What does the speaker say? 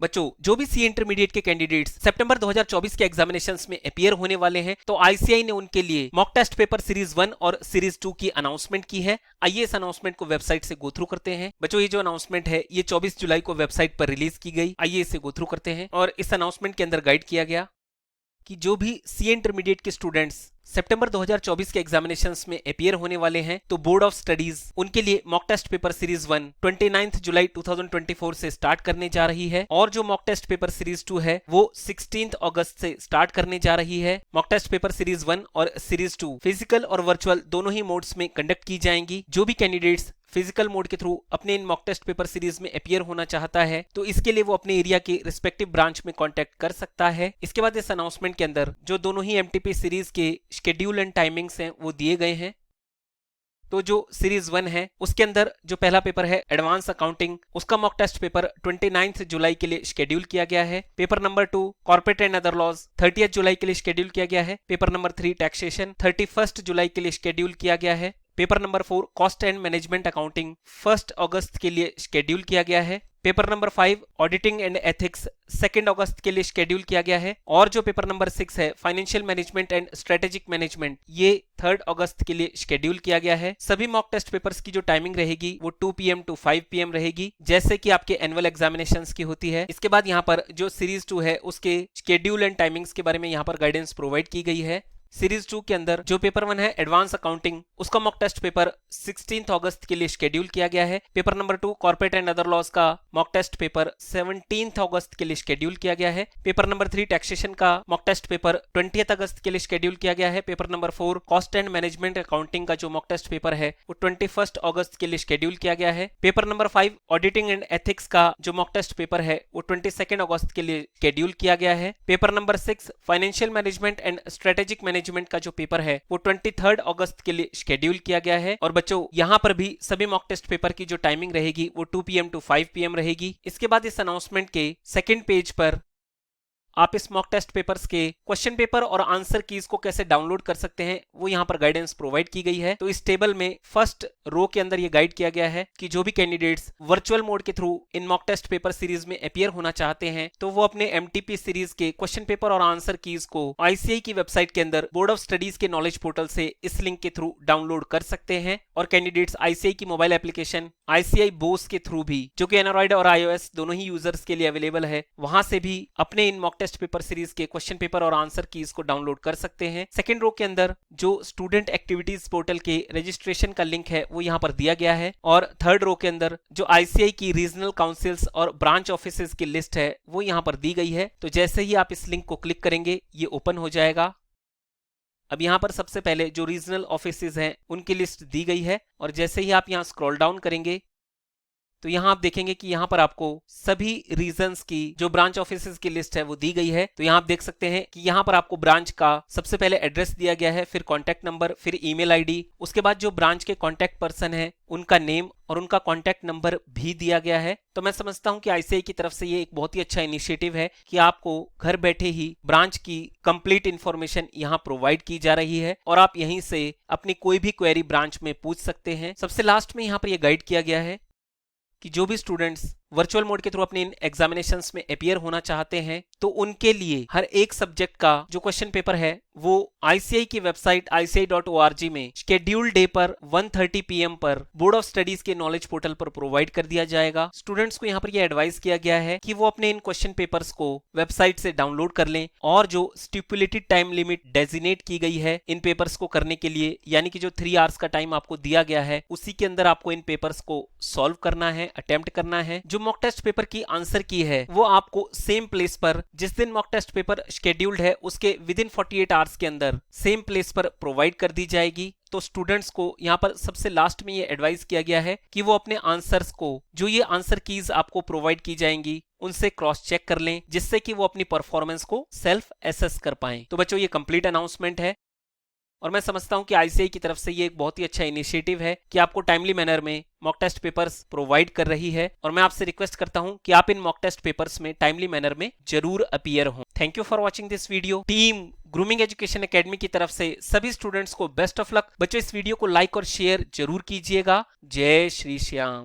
बच्चों, जो भी सी इंटरमीडिएट के कैंडिडेट्स सितंबर 2024 के एग्जामिनेशंस में अपीयर होने वाले हैं, तो आईसीआई ने उनके लिए मॉक टेस्ट पेपर सीरीज 1 और सीरीज 2 की अनाउंसमेंट की है। आइए इस अनाउंसमेंट को वेबसाइट से गो थ्रू करते हैं। बच्चों, ये जो अनाउंसमेंट है ये 24 जुलाई को वेबसाइट पर रिलीज की गई। आइए इसे गो थ्रू करते हैं। और इस अनाउंसमेंट के अंदर गाइड किया गया कि जो भी सी इंटरमीडिएट के स्टूडेंट्स सितंबर 2024 के एग्जामिनेशंस में अपीयर होने वाले हैं, तो बोर्ड ऑफ स्टडीज उनके लिए मॉक टेस्ट पेपर सीरीज 1 29 जुलाई 2024 से स्टार्ट करने जा रही है, और जो मॉक टेस्ट पेपर सीरीज 2 है वो 16 अगस्त से स्टार्ट करने जा रही है। मॉक टेस्ट पेपर सीरीज 1 और सीरीज 2 फिजिकल और वर्चुअल दोनों ही मोड्स में कंडक्ट की जाएंगी। जो भी कैंडिडेट्स फिजिकल मोड के थ्रू अपने इन मॉक टेस्ट पेपर सीरीज में अपीयर होना चाहता है, तो इसके लिए वो अपने एरिया के रिस्पेक्टिव ब्रांच में कांटेक्ट कर सकता है। इसके बाद इस अनाउंसमेंट के अंदर जो दोनों ही एमटीपी सीरीज के शेड्यूल एंड टाइमिंग्स हैं वो दिए गए हैं। तो जो सीरीज 1 है उसके अंदर जो पहला पेपर है एडवांस अकाउंटिंग, उसका मॉक टेस्ट पेपर 29 जुलाई के लिए शेड्यूल किया गया है। Paper number 2 corporate and other laws 30 जुलाई के लिए शेड्यूल किया गया है। पेपर नंबर 3 टैक्सेशन 31 जुलाई के लिए शेड्यूल किया गया है। Paper number 4 cost and management accounting 1 अगस्त के लिए शेड्यूल किया गया है। Paper number 5 auditing and ethics 2 अगस्त के लिए शेड्यूल किया गया है। और जो पेपर नंबर 6 है financial management and strategic management, ये 3 अगस्त के लिए शेड्यूल किया गया है। सभी मॉक टेस्ट पेपर्स की जो टाइमिंग रहेगी वो 2 PM टू 5 PM रहेगी, जैसे कि आपके एनुअल एग्जामिनेशंस की होती है। इसके बाद यहाँ पर जो सीरीज 2 है उसके शेड्यूल एंड टाइमिंग्स के बारे में यहाँ पर गाइडेंस प्रोवाइड की गई है। सीरीज 2 के अंदर जो पेपर 1 है एडवांस अकाउंटिंग, उसका मॉक टेस्ट पेपर 16 अगस्त के लिए शेड्यूल किया गया है। Paper number 2 corporate and other laws का मॉक टेस्ट पेपर 17 अगस्त के लिए शेड्यूल किया गया है। पेपर नंबर 3 टैक्सेशन का मॉक टेस्ट पेपर 20 अगस्त के लिए शेड्यूल किया गया है। Paper number 4 cost and management accounting का जो मॉक टेस्ट पेपर है वो 21 अगस्त के लिए शेड्यूल किया गया है। Paper number 5 auditing and ethics का जो मॉक टेस्ट पेपर है वो 22 अगस्त के लिए शेड्यूल किया गया है। Paper number 6 financial management and strategic management का जो पेपर है वो 23 अगस्त के लिए शेड्यूल किया गया है। और बच्चों, यहां पर भी सभी मॉक टेस्ट पेपर की जो टाइमिंग रहेगी वो 2 PM टू 5 PM रहेगी। इसके बाद इस अनाउंसमेंट के सेकंड पेज पर आप इस मॉक टेस्ट पेपर्स के क्वेश्चन पेपर और आंसर कीज को कैसे डाउनलोड कर सकते हैं वो यहाँ पर गाइडेंस प्रोवाइड की गई है। तो इस टेबल में फर्स्ट रो के अंदर ये गाइड किया गया है कि जो भी कैंडिडेट्स वर्चुअल मोड के थ्रू इन मॉक टेस्ट पेपर सीरीज में अपीयर होना चाहते हैं, तो वो अपने एमटीपी सीरीज के क्वेश्चन पेपर और आंसर कीज को आईसीआई की वेबसाइट के अंदर बोर्ड ऑफ स्टडीज के नॉलेज पोर्टल से इस लिंक के थ्रू डाउनलोड कर सकते हैं। और कैंडिडेट्स आईसीआई की मोबाइल एप्लीकेशन आईसीआई बोस के थ्रू भी, जो कि एंड्रॉइड और iOS दोनों ही यूजर्स के लिए अवेलेबल है, वहां से भी अपने इन मॉक टेस्ट पेपर सीरीज के क्वेश्चन पेपर और आंसर कीज को डाउनलोड कर सकते हैं। सेकंड रो के अंदर जो स्टूडेंट एक्टिविटीज पोर्टल के रजिस्ट्रेशन का लिंक है वो यहाँ पर दिया गया है। और थर्ड रो के अंदर जो आईसीआई की रीजनल काउंसिल्स और ब्रांच ऑफिसेज की लिस्ट है वो यहाँ पर दी गई है। तो जैसे ही आप इस लिंक को क्लिक करेंगे ये ओपन हो जाएगा। अब यहाँ पर सबसे पहले जो रीजनल ऑफिसेज हैं उनकी लिस्ट दी गई है, और जैसे ही आप यहाँ स्क्रॉल डाउन करेंगे तो यहाँ आप देखेंगे कि यहाँ पर आपको सभी रीजन्स की जो ब्रांच ऑफिसेज की लिस्ट है वो दी गई है। तो यहाँ आप देख सकते हैं कि यहाँ पर आपको ब्रांच का सबसे पहले एड्रेस दिया गया है, फिर कॉन्टैक्ट नंबर, फिर ईमेल आईडी, उसके बाद जो ब्रांच के कॉन्टैक्ट पर्सन है उनका नेम और उनका कॉन्टैक्ट नंबर भी दिया गया है। तो मैं समझता हूँ कि आईसीआई की तरफ से ये एक बहुत ही अच्छा इनिशिएटिव है कि आपको घर बैठे ही ब्रांच की कंप्लीट इंफॉर्मेशन यहाँ प्रोवाइड की जा रही है, और आप यहीं से अपनी कोई भी क्वेरी ब्रांच में पूछ सकते हैं। सबसे लास्ट में यहाँ पर यह गाइड किया गया है कि जो भी स्टूडेंट्स वर्चुअल मोड के थ्रू अपने इन एग्जामिनेशंस में अपीयर होना चाहते हैं, तो उनके लिए हर एक सब्जेक्ट का जो क्वेश्चन पेपर है वो आईसीआई की वेबसाइट ICAI.org में शेड्यूल डे पर 1:30 PM पर बोर्ड ऑफ स्टडीज के नॉलेज पोर्टल पर प्रोवाइड कर दिया जाएगा। स्टूडेंट्स को यहाँ पर यह एडवाइस किया गया है कि वो अपने इन क्वेश्चन पेपर्स को वेबसाइट से डाउनलोड कर लें, और जो स्टिपुलेटेड टाइम लिमिट डेजिनेट की गई है इन पेपर्स को करने के लिए, यानी कि जो 3 आवर्स का टाइम आपको दिया गया है, उसी के अंदर आपको इन पेपर्स को सॉल्व करना है, अटेम्प्ट करना है। जो मॉक टेस्ट पेपर की आंसर की है वो आपको सेम प्लेस पर, जिस दिन मॉक टेस्ट पेपर शेड्यूल्ड है उसके विदिन 48 आवर्स के अंदर सेम प्लेस पर प्रोवाइड कर दी जाएगी। तो स्टूडेंट्स को यहाँ पर सबसे लास्ट में ये एडवाइस किया गया है कि वो अपने आंसर्स को, जो ये आंसर कीज आपको प्रोवाइड की जाएंगी, उनसे क्रॉस चेक कर लें, जिससे कि वो अपनी परफॉर्मेंस को सेल्फ एसेस कर पाएं। तो बच्चों, ये कंप्लीट अनाउंसमेंट है, और मैं समझता हूं कि आईसीआई की तरफ से ये एक बहुत ही अच्छा इनिशिएटिव है कि आपको टाइमली मैनर में मॉक टेस्ट पेपर्स प्रोवाइड कर रही है। और मैं आपसे रिक्वेस्ट करता हूं कि आप इन मॉक टेस्ट पेपर्स में टाइमली मैनर में जरूर अपीयर हों। Thank you for watching this video. Team grooming education academy की तरफ से सभी स्टूडेंट्स को बेस्ट ऑफ लक। बच्चों, इस वीडियो को लाइक और शेयर जरूर कीजिएगा। जय श्री श्याम।